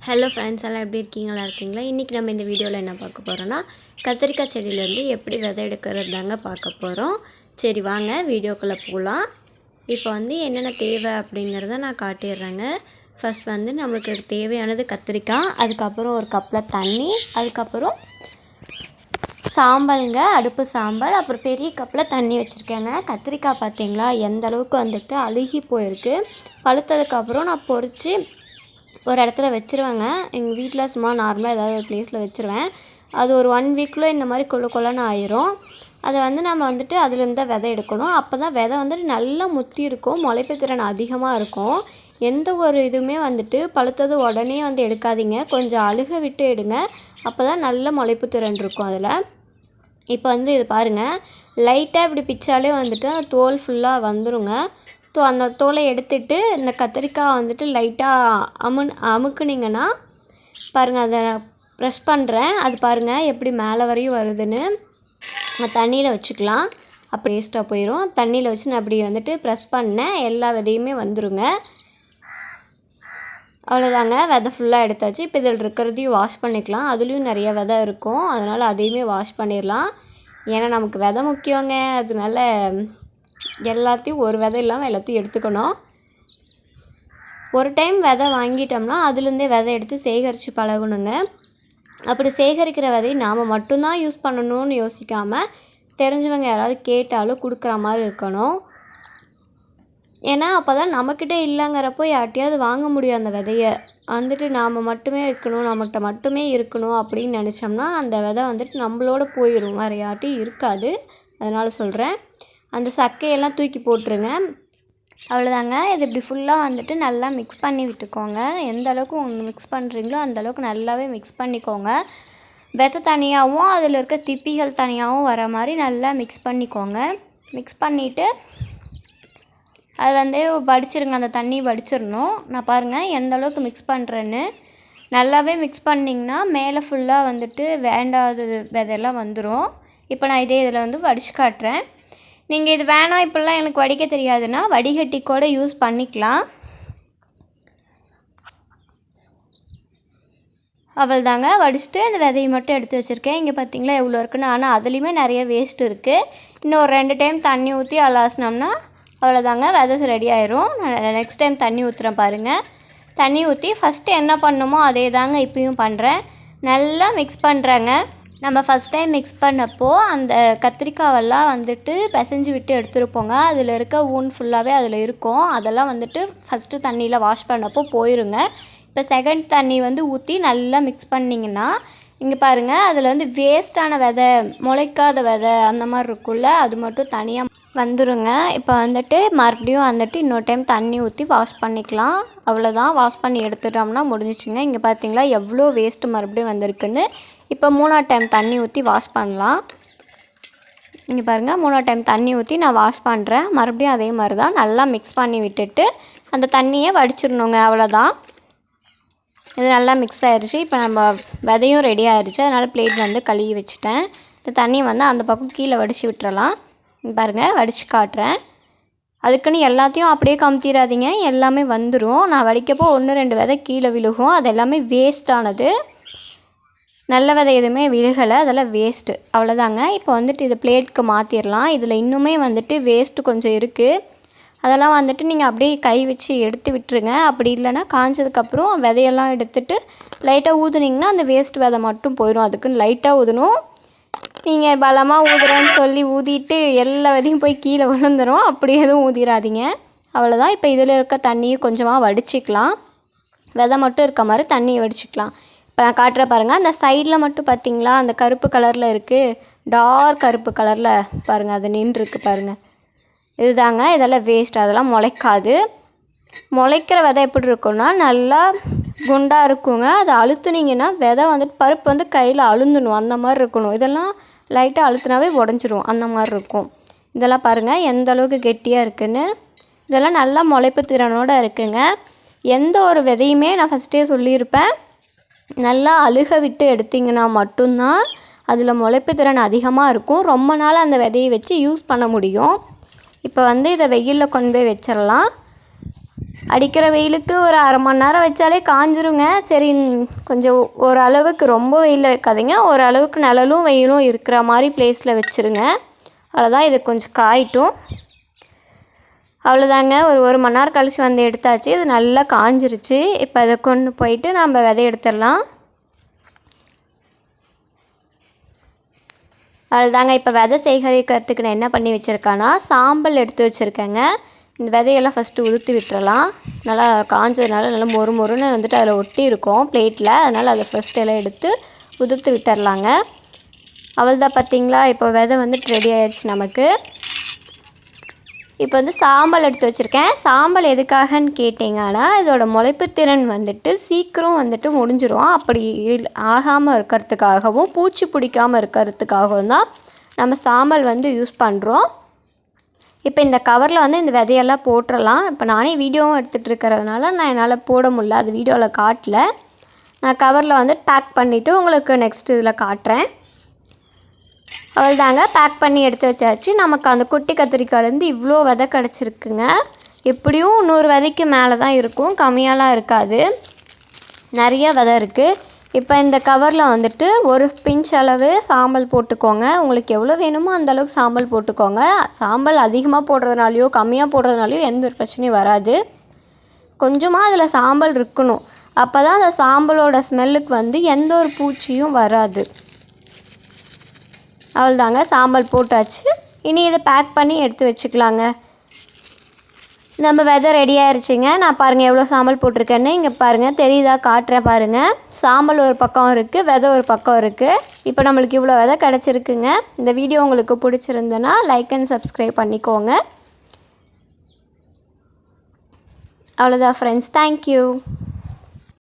Hello friends, எல்லாம் எப்படி இருக்கீங்களா? இருக்கீங்களா? இன்றைக்கி நம்ம இந்த வீடியோவில் என்ன பார்க்க போகிறோன்னா, கத்திரிக்காய் செடியிலேருந்து எப்படி விதை எடுக்கிறது தாங்க பார்க்க போகிறோம். சரி வாங்க வீடியோக்குள்ளே போகலாம். இப்போ என்னென்ன தேவை அப்படிங்கிறத நான் காட்டிடுறேங்க. ஃபஸ்ட் நம்மளுக்கு தேவையானது கத்திரிக்காய், அதுக்கப்புறம் ஒரு கப்பில் தண்ணி, அதுக்கப்புறம் சாம்பலுங்க, அடுப்பு சாம்பல், அப்புறம் பெரிய கப்பில் தண்ணி வச்சுருக்கேங்க. கத்திரிக்காய் பார்த்திங்களா எந்த அளவுக்கு அழுகி போயிருக்கு. பழுத்ததுக்கப்புறம் நான் பொறிச்சு ஒரு இடத்துல வச்சுருவேங்க. எங்கள் வீட்டில் சும்மா நார்மலாக ஏதாவது ஒரு ப்ளேஸில் வச்சுருவேன். அது ஒரு 1 வீக்கில் இந்த மாதிரி கொள்ளன்னு ஆயிரும். அதை நம்ம அதுலேருந்து தான் விதை எடுக்கணும். அப்போ தான் விதை நல்லா முத்தி இருக்கும், முளைப்பு திறன் அதிகமாக இருக்கும். எந்த ஒரு இதுவுமே பழுத்தது உடனே எடுக்காதீங்க, கொஞ்சம் அழுக விட்டு எடுங்க. அப்போ தான் நல்ல முளைப்பு திறன் இருக்கும் அதில். இப்போ இது பாருங்கள், லைட்டாக இப்படி பிச்சாலே தோல் ஃபுல்லாக வந்துடுங்க. அந்த தோலை எடுத்துட்டு இந்த கத்திரிக்காய் லைட்டாக அமுக்குனிங்கன்னா பாருங்கள், அதை ப்ரெஸ் பண்ணுறேன். அது பாருங்கள் எப்படி மேலே வரையும் வருதுன்னு. தண்ணியில் வச்சுக்கலாம், அப்போ வேஸ்ட்டாக போயிடும். தண்ணியில் வச்சு நான் அப்படி ப்ரெஸ் பண்ணேன், எல்லா விதையுமே வந்துடுங்க. அவ்வளோதாங்க, விதை ஃபுல்லாக எடுத்தாச்சு. இப்போ இதில் இருக்கிறதையும் வாஷ் பண்ணிக்கலாம். அதுலேயும் நிறைய விதை இருக்கும், அதனால் அதையுமே வாஷ் பண்ணிடலாம். ஏன்னா நமக்கு விதை முக்கியங்க, அதனால எல்லாத்தையும் ஒரு விதை இல்லாமல் எல்லாத்தையும் எடுத்துக்கணும். ஒரு டைம் விதை வாங்கிட்டோம்னா அதுலேருந்தே விதை எடுத்து சேகரித்து பழகணுங்க. அப்படி சேகரிக்கிற விதையை நாம் மட்டும்தான் யூஸ் பண்ணணும்னு யோசிக்காமல் தெரிஞ்சவங்க யாராவது கேட்டாலும் கொடுக்குற மாதிரி இருக்கணும். ஏன்னா அப்போ தான் நம்மக்கிட்ட இல்லைங்கிறப்போ யார்ட்டையாவது வாங்க முடியும். அந்த விதையை நாம் மட்டுமே வைக்கணும், நம்மகிட்ட மட்டுமே இருக்கணும் அப்படின்னு நினச்சோம்னா அந்த விதை நம்மளோட போயிடும், வேறு யார்ட்டையும் இருக்காது. அதனால் சொல்கிறேன், அந்த சக்கையெல்லாம் தூக்கி போட்டுருங்க. அவ்வளோதாங்க. இது இப்படி ஃபுல்லாக நல்லா மிக்ஸ் பண்ணி விட்டுக்கோங்க. எந்த அளவுக்கு மிக்ஸ் பண்ணுறீங்களோ அந்தளவுக்கு நல்லாவே மிக்ஸ் பண்ணிக்கோங்க. விதை தனியாகவும் அதில் இருக்க திப்பிகள் தனியாகவும் வர மாதிரி நல்லா மிக்ஸ் பண்ணிக்கோங்க. மிக்ஸ் பண்ணிவிட்டு அது வடிச்சிருங்க, அந்த தண்ணி வடிச்சிடணும். நான் பாருங்கள் எந்த அளவுக்கு மிக்ஸ் பண்ணுறேன்னு. நல்லாவே மிக்ஸ் பண்ணிங்கன்னா மேலே ஃபுல்லாக வேண்டாத விதையெல்லாம் வந்துடும். இப்போ நான் இதே இதில் வடித்து காட்டுறேன். நீங்கள் இது வேணாம் இப்படிலாம் எனக்கு வடிக்க தெரியாதுன்னா வடிகட்டி கூட யூஸ் பண்ணிக்கலாம். அவ்வளோதாங்க, வடிச்சிட்டு இந்த விதையை மட்டும் எடுத்து வச்சுருக்கேன். இங்கே பார்த்தீங்களா எவ்வளோ இருக்குன்னு. ஆனால் அதுலேயுமே நிறைய வேஸ்ட் இருக்குது. இன்னும் ஒரு 2 டைம் தண்ணி ஊற்றி அலாசினோம்னா அவ்வளோதாங்க, விதை ரெடி ஆயிரும். நான் நெக்ஸ்ட் டைம் தண்ணி ஊற்றுறேன் பாருங்கள். தண்ணி ஊற்றி ஃபஸ்ட்டு என்ன பண்ணணுமோ அதே தாங்க இப்போயும் பண்ணுறேன். நல்லா மிக்ஸ் பண்ணுறேங்க. நம்ம ஃபஸ்ட் டைம் மிக்ஸ் பண்ணப்போ அந்த கத்திரிக்காவெல்லாம் பிசைஞ்சு விட்டு எடுத்துருப்போங்க. அதில் இருக்க ஊன் ஃபுல்லாகவே அதில் இருக்கும். அதெல்லாம் ஃபஸ்ட்டு தண்ணியில் வாஷ் பண்ணப்போ போயிருங்க. இப்போ செகண்ட் தண்ணி ஊற்றி நல்லா மிக்ஸ் பண்ணிங்கன்னா இங்கே பாருங்கள், அதில் வேஸ்ட்டான விதை, முளைக்காத விதை அந்த மாதிரி இருக்குல்ல, அது மட்டும் தனியாக வந்துடுங்க. இப்போ மறுபடியும் இன்னொரு டைம் தண்ணி ஊற்றி வாஷ் பண்ணிக்கலாம். அவ்வளோதான், வாஷ் பண்ணி எடுத்துட்டோம்னா முடிஞ்சிச்சுங்க. இங்கே பார்த்தீங்களா எவ்வளோ வேஸ்ட்டு மறுபடியும் வந்திருக்குன்னு. இப்போ 3ஆவது டைம் தண்ணி ஊற்றி வாஷ் பண்ணலாம். இங்கே பாருங்கள், 3ஆவது டைம் தண்ணி ஊற்றி நான் வாஷ் பண்ணுறேன். மறுபடியும் அதே மாதிரி தான் நல்லா மிக்ஸ் பண்ணி விட்டுட்டு அந்த தண்ணியை வடிச்சிடணுங்க. அவ்வளோதான், இது நல்லா மிக்ஸ் ஆகிடுச்சு. இப்போ நம்ம விதையும் ரெடி ஆகிடுச்சு. அதனால் பிளேட் கழுவி வச்சுட்டேன். இந்த தண்ணியை அந்த பக்கம் கீழே வடித்து விட்டுறலாம். பாருங்கள், வடித்து காட்டுறேன். அதுக்குன்னு எல்லாத்தையும் அப்படியே கமுத்திடாதீங்க, எல்லாமே வந்துடும். நான் வடிக்கப்போ 1-2 விதை கீழே விழுகும், அது எல்லாமே வேஸ்ட்டானது. நல்ல விதை எதுவுமே விழுகலை, அதெல்லாம் வேஸ்ட்டு. அவ்வளோதாங்க. இப்போ இதை பிளேட்டுக்கு மாற்றிடலாம். இதில் இன்னுமே வேஸ்ட்டு கொஞ்சம் இருக்குது. அதெல்லாம் நீங்கள் அப்படியே கை வச்சு எடுத்து விட்டுருங்க. அப்படி இல்லைன்னா காய்ச்சதுக்கப்புறம் விதையெல்லாம் எடுத்துகிட்டு லைட்டாக ஊதுனிங்கன்னா அந்த வேஸ்ட் விதை மட்டும் போயிடும். அதுக்குன்னு லைட்டாக ஊதணும். நீங்கள் பலமாக ஊதுறேன்னு சொல்லி ஊதிட்டு எல்லா விதையும் போய் கீழே விழுந்துடும், அப்படி எதுவும் ஊதிடாதீங்க. அவ்வளோதான். இப்போ இதில் இருக்க தண்ணியும் கொஞ்சமாக வடிச்சிக்கலாம். விதை மட்டும் இருக்க மாதிரி தண்ணியை வடிச்சிக்கலாம். இப்போ நான் காட்டுற பாருங்கள், அந்த சைடில் மட்டும் பார்த்திங்களா அந்த கருப்பு கலரில் இருக்குது, டார்க் கருப்பு கலரில் பாருங்கள், அது நின்றுருக்கு பாருங்கள். இதுதாங்க, இதெல்லாம் வேஸ்ட், அதெல்லாம் முளைக்காது. முளைக்கிற விதை எப்படி இருக்குன்னா நல்லா குண்டாக இருக்குங்க. அதை அழுத்துனீங்கன்னா விதை பருப்பு கையில் அழுந்தணும், அந்த மாதிரி இருக்கணும். இதெல்லாம் லைட்டாக அழுத்தினாவே உடஞ்சிரும், அந்த மாதிரி இருக்கும். இதெல்லாம் பாருங்கள் எந்த அளவுக்கு கெட்டியாக இருக்குதுன்னு. இதெல்லாம் நல்லா முளைப்பு திறனோடு இருக்குங்க. எந்த ஒரு விதையுமே நான் ஃபஸ்ட்டே சொல்லியிருப்பேன், நல்லா அழுக விட்டு எடுத்திங்கன்னா மட்டும்தான் அதில் முளைப்பு திறன் அதிகமாக இருக்கும். ரொம்ப நாள் அந்த விதையை வச்சு யூஸ் பண்ண முடியும். இப்போ இதை வெயிலில் கொண்டு போய் வச்சிடலாம். அடிக்கிற வெயிலுக்கு ஒரு அரை மணி நேரம் வச்சாலே காஞ்சிருங்க. சரி கொஞ்சம் ஓரளவுக்கு ரொம்ப வெயிலில் வைக்காதீங்க, ஓரளவுக்கு நிழலும் வெயிலும் இருக்கிற மாதிரி பிளேஸில் வச்சுருங்க. அவ்வளோதான், இது கொஞ்சம் காயட்டும். அவ்வளோதாங்க, ஒரு மணி நேரம் கழித்து வந்து எடுத்தாச்சு. இது நல்லா காஞ்சிருச்சு. இப்போ அதை கொண்டு போயிட்டு நம்ம விதை எடுத்துடலாம். அவ்வளோதாங்க, இப்போ விதை சேகரிக்கிறதுக்கு நான் என்ன பண்ணி வச்சுருக்கேன்னா சாம்பல் எடுத்து வச்சுருக்கேங்க. இந்த விதையெல்லாம் ஃபஸ்ட்டு உதுத்து விட்டுறலாம். நல்லா காஞ்சதுனால நல்லா மொறுன்னு வந்துட்டு அதில் ஒட்டி இருக்கும் பிளேட்டில். அதனால் அதை ஃபஸ்ட்டு எல்லாம் எடுத்து உதுத்து விட்டுறலாங்க. அவ்வளோதான், பார்த்திங்களா இப்போ விதை வந்துட்டு ரெடி ஆயிடுச்சு நமக்கு. இப்போ வந்து சாம்பல் எடுத்து வச்சுருக்கேன். சாம்பல் எதுக்காகன்னு கேட்டிங்கன்னா இதோட முளைப்புத்திறன் வந்துட்டு சீக்கிரம் வந்துட்டு முடிஞ்சிடும். அப்படி ஆகாமல் இருக்கிறதுக்காகவும் பூச்சி பிடிக்காமல் இருக்கிறதுக்காகவும் தான் நம்ம சாம்பல் வந்து யூஸ் பண்ணுறோம். இப்போ இந்த கவரில் வந்து இந்த விதையெல்லாம் போட்டுடலாம். இப்போ நானே வீடியோவும் எடுத்துகிட்டு இருக்கிறதுனால நான் என்னால் போட முடியல, அது வீடியோவில் காட்டல. நான் கவரில் வந்து பேக் பண்ணிவிட்டு உங்களுக்கு நெக்ஸ்ட் இதில் காட்டுறேன். அவ்வளோதாங்க, பேக் பண்ணி எடுத்து வச்சாச்சு. நமக்கு அந்த குட்டி கத்திரிக்காயிலேருந்து இவ்வளோ விதை கிடச்சிருக்குங்க. எப்படியும் 100 விதைக்கு மேலே தான் இருக்கும், கம்மியாலாம் இருக்காது. நிறைய விதை இருக்குது. இப்போ இந்த கவரில் வந்துட்டு ஒரு பிஞ்ச் அளவு சாம்பல் போட்டுக்கோங்க. உங்களுக்கு எவ்வளோ வேணுமோ அந்தளவுக்கு சாம்பல் போட்டுக்கோங்க. சாம்பல் அதிகமாக போடுறதுனாலையோ கம்மியாக போடுறதுனாலையோ எந்த ஒரு பிரச்சனையும் வராது. கொஞ்சமாக அதில் சாம்பல் இருக்கணும். அப்போ தான் அந்த சாம்பலோட ஸ்மெல்லுக்கு வந்து எந்த ஒரு பூச்சியும் வராது. அவ்வளோதாங்க, சாம்பல் போட்டாச்சு. இனி இதை பேக் பண்ணி எடுத்து வச்சுக்கலாங்க. நம்ம விதை ரெடி ஆயிடுச்சுங்க. நான் பாருங்கள் எவ்வளோ சாம்பல் போட்டிருக்கேன்னு. இங்கே பாருங்கள், தெரியுதா, காட்டுறேன் பாருங்கள். சாம்பல் ஒரு பக்கம் இருக்குது, விதை ஒரு பக்கம் இருக்குது. இப்போ நம்மளுக்கு இவ்வளோ விதை கிடச்சிருக்குங்க. இந்த வீடியோ உங்களுக்கு பிடிச்சிருந்ததுன்னா லைக் அண்ட் சப்ஸ்கிரைப் பண்ணிக்கோங்க. அவ்வளோதான் ஃப்ரெண்ட்ஸ், தேங்க்யூ.